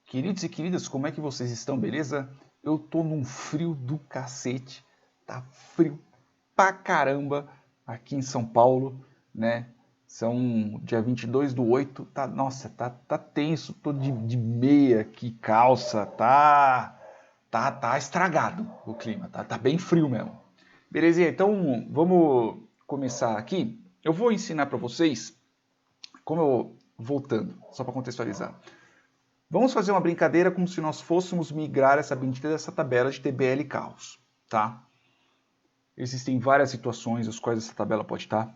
Queridos e queridas, como é que vocês estão, beleza? Eu tô num frio do cacete, tá frio pra caramba aqui em São Paulo, né? São dia 22/8, tá, nossa, tá tenso, tô de meia aqui, calça, tá estragado o clima, tá bem frio mesmo. Belezinha, então vamos começar aqui. Eu vou ensinar para vocês, voltando, só para contextualizar. Vamos fazer uma brincadeira como se nós fôssemos migrar essa bendita dessa tabela de TBL carros, tá? Existem várias situações as quais essa tabela pode estar.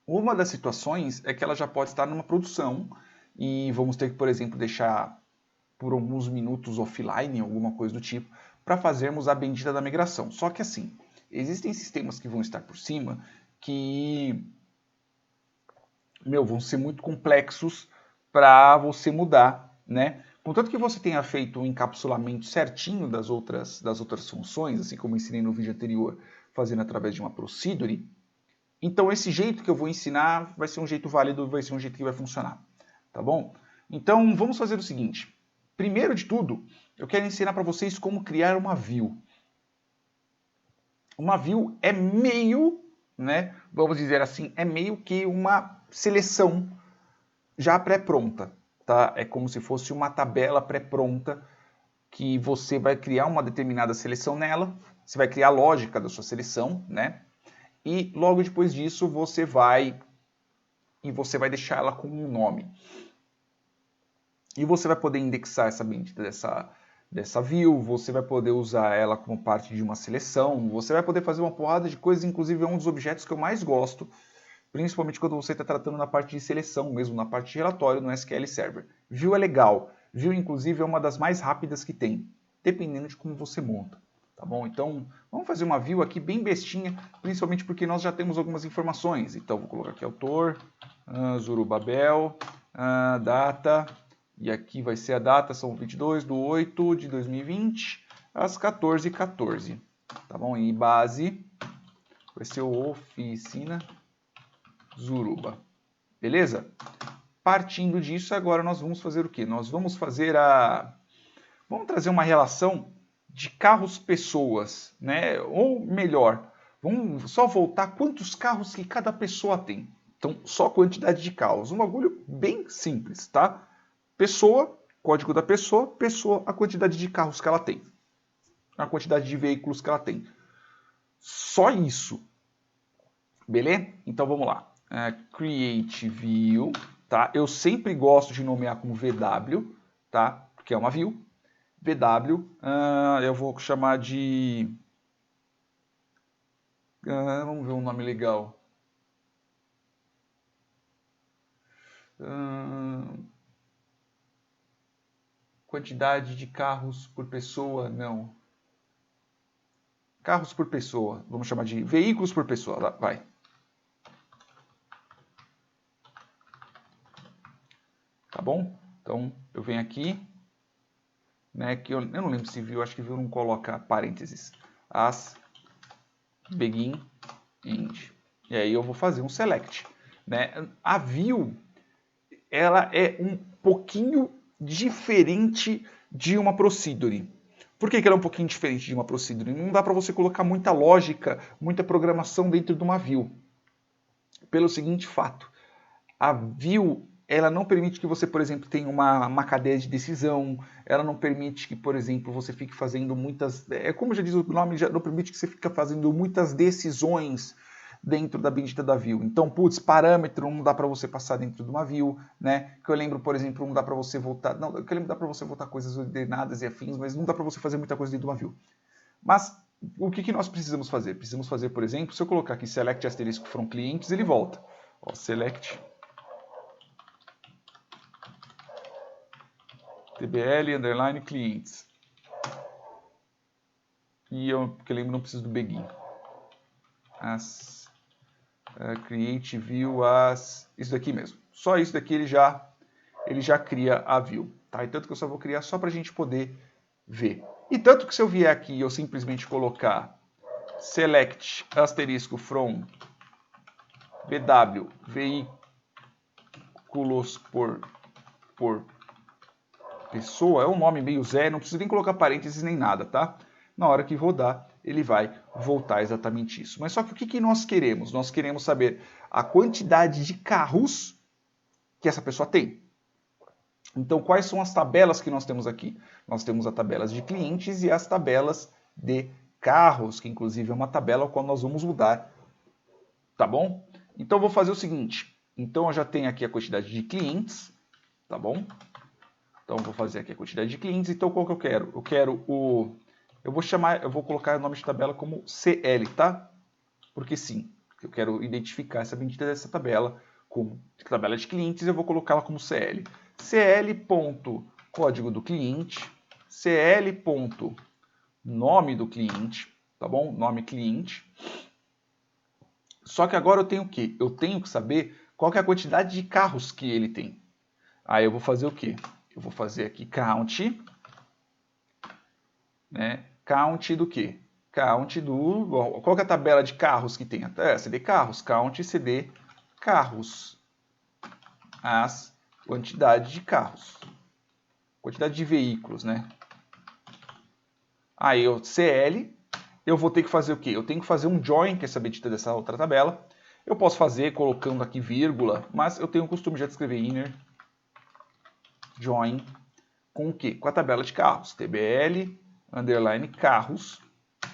Uma das situações é que ela já pode estar numa produção e vamos ter que, por exemplo, deixar por alguns minutos offline, alguma coisa do tipo, para fazermos a bendita da migração. Só que assim, existem sistemas que vão estar por cima que, vão ser muito complexos para você mudar, né? Contanto que você tenha feito um encapsulamento certinho das outras funções, assim como eu ensinei no vídeo anterior, fazendo através de uma procedure, então esse jeito que eu vou ensinar vai ser um jeito válido, vai ser um jeito que vai funcionar, tá bom? Então vamos fazer o seguinte. Primeiro de tudo, eu quero ensinar para vocês como criar uma view. Uma view é meio, né, vamos dizer assim, é meio que uma seleção já pré-pronta, tá? É como se fosse uma tabela pré-pronta que você vai criar uma determinada seleção nela, você vai criar a lógica da sua seleção, né? E logo depois disso você vai deixar ela com um nome. E você vai poder indexar essa bendita dessa view, você vai poder usar ela como parte de uma seleção, você vai poder fazer uma porrada de coisas, inclusive é um dos objetos que eu mais gosto, principalmente quando você está tratando na parte de seleção mesmo, na parte de relatório no SQL Server. View é legal, View inclusive é uma das mais rápidas que tem, dependendo de como você monta. Tá bom? Então, vamos fazer uma view aqui bem bestinha, principalmente porque nós já temos algumas informações. Então, vou colocar aqui autor, Zorobabel, data, e aqui vai ser a data, são 22/8/2020, às 14h14. Tá bom? E base vai ser o oficina Zuruba. Beleza? Partindo disso, agora nós vamos fazer o quê? Nós vamos fazer vamos trazer uma relação de carros-pessoas, né? Ou melhor, vamos só voltar quantos carros que cada pessoa tem. Então, só quantidade de carros. Um bagulho bem simples, tá? Pessoa, código da pessoa, pessoa, a quantidade de carros que ela tem. A quantidade de veículos que ela tem. Só isso. Beleza? Então vamos lá. Create view, tá? Eu sempre gosto de nomear como VW, tá? Porque é uma view. VW, eu vou chamar de... vamos ver um nome legal. Quantidade de carros por pessoa, não. Carros por pessoa, vamos chamar de veículos por pessoa, vai. Tá bom? Então, eu venho aqui, né, que eu não lembro se viu, acho que viu não coloca parênteses. As begin end. E aí eu vou fazer um select, né? A view, ela é um pouquinho diferente de uma procedure. Por que ela é um pouquinho diferente de uma procedure? Não dá para você colocar muita lógica, muita programação dentro de uma view. Pelo seguinte fato, a view ela não permite que você, por exemplo, tenha uma cadeia de decisão, ela não permite que, por exemplo, você fique fazendo muitas... como já diz o nome, já não permite que você fique fazendo muitas decisões dentro da bendita da view. Então, putz, parâmetro não dá para você passar dentro de uma view, né? Que eu lembro, por exemplo, não dá para você voltar... Não, que eu lembro dá para você voltar coisas ordenadas e afins, mas não dá para você fazer muita coisa dentro de uma view. Mas o que nós precisamos fazer? Precisamos fazer, por exemplo, se eu colocar aqui select asterisco from clientes, ele volta. Ó, select TBL, underline, clientes. E eu, porque eu lembro, não preciso do begin. As create view as... Isso daqui mesmo. Só isso daqui ele já cria a view. Tá? E tanto que eu só vou criar só para a gente poder ver. E tanto que se eu vier aqui e eu simplesmente colocar select asterisco from BW veículos por pessoa, é um nome meio Zé, não preciso nem colocar parênteses nem nada, tá? Na hora que rodar, ele vai voltar exatamente isso. Mas só que o que nós queremos? Nós queremos saber a quantidade de carros que essa pessoa tem. Então, quais são as tabelas que nós temos aqui? Nós temos as tabelas de clientes e as tabelas de carros, que inclusive é uma tabela a qual nós vamos mudar, tá bom? Então, eu vou fazer o seguinte. Então, eu já tenho aqui a quantidade de clientes, tá bom? Então, eu vou fazer aqui a quantidade de clientes. Então, qual que eu quero? Eu quero o... eu vou colocar o nome de tabela como CL, tá? Porque sim, eu quero identificar essa bendita dessa tabela como tabela de clientes, eu vou colocá-la como CL. CL.código do cliente, CL.nome do cliente, tá bom? Nome cliente. Só que agora eu tenho o quê? Eu tenho que saber qual que é a quantidade de carros que ele tem. Aí eu vou fazer o quê? Eu vou fazer aqui count, né? Count do quê? Count do... Qual que é a tabela de carros que tem? CD carros. Count CD carros. As quantidade de carros. Quantidade de veículos, né? Aí o CL, eu vou ter que fazer o quê? Eu tenho que fazer um join, que é essa bendita dessa outra tabela. Eu posso fazer colocando aqui vírgula, mas eu tenho o costume já de escrever inner join com o quê? Com a tabela de carros. TBL, underline carros.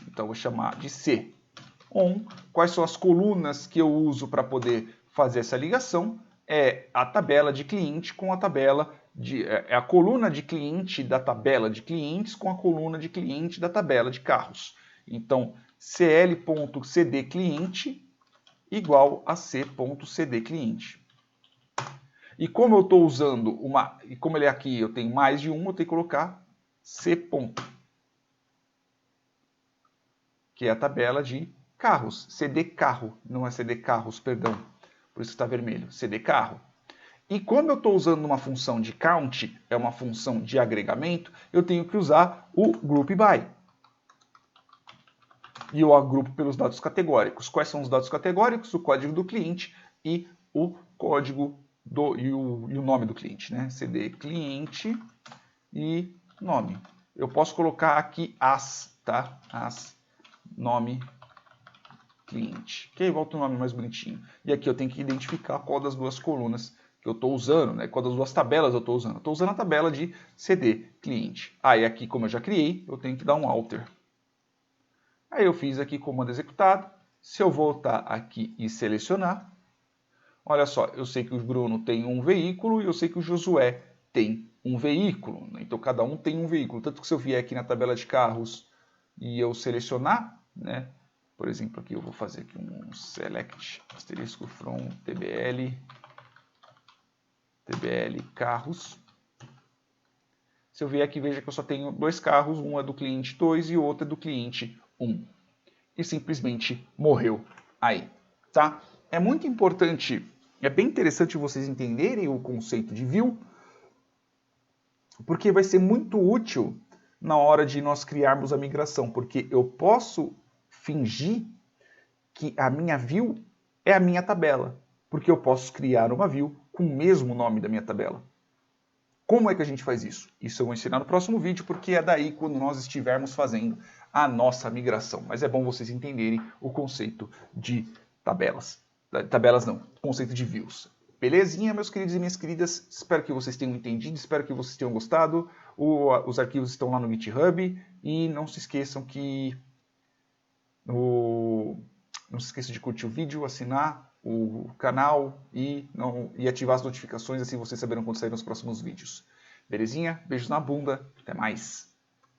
Então eu vou chamar de C. Quais são as colunas que eu uso para poder fazer essa ligação? É a tabela de cliente com a tabela de... é a coluna de cliente da tabela de clientes com a coluna de cliente da tabela de carros. Então, cl.cd cliente igual a c.cd cliente. E como eu estou usando uma... e como ele é aqui, eu tenho mais de um, eu tenho que colocar c. Que é a tabela de carros. CD carro, não é CD carros, perdão. Por isso está vermelho. CD carro. E como eu estou usando uma função de count, é uma função de agregamento, eu tenho que usar o group by. E eu agrupo pelos dados categóricos. Quais são os dados categóricos? O código do cliente e o código e o nome do cliente, né? CD cliente e nome. Eu posso colocar aqui as, tá? As, nome cliente. Que aí volta o nome mais bonitinho. E aqui eu tenho que identificar qual das duas colunas que eu estou usando, né? Qual das duas tabelas eu estou usando. Eu estou usando a tabela de CD cliente. Aí aqui, como eu já criei, eu tenho que dar um alter. Aí eu fiz aqui comando executado. Se eu voltar aqui e selecionar, olha só, eu sei que o Bruno tem um veículo e eu sei que o Josué tem um veículo. Então cada um tem um veículo. Tanto que se eu vier aqui na tabela de carros e eu selecionar, né? Por exemplo, aqui eu vou fazer aqui um select asterisco from tbl carros. Se eu vier aqui, veja que eu só tenho dois carros, um é do cliente 2 e o outro é do cliente 1. E simplesmente morreu aí, tá? É muito importante, é bem interessante vocês entenderem o conceito de view, porque vai ser muito útil na hora de nós criarmos a migração, porque eu posso fingir que a minha view é a minha tabela, porque eu posso criar uma view com o mesmo nome da minha tabela. Como é que a gente faz isso? Isso eu vou ensinar no próximo vídeo, porque é daí quando nós estivermos fazendo a nossa migração. Mas é bom vocês entenderem o conceito de tabelas. Tabelas não, conceito de views. Belezinha, meus queridos e minhas queridas? Espero que vocês tenham entendido, espero que vocês tenham gostado. Os arquivos estão lá no GitHub e não se esqueçam que... Não se esqueça de curtir o vídeo, assinar o canal e ativar as notificações, assim vocês saberão quando saírem os próximos vídeos. Belezinha? Beijos na bunda, até mais!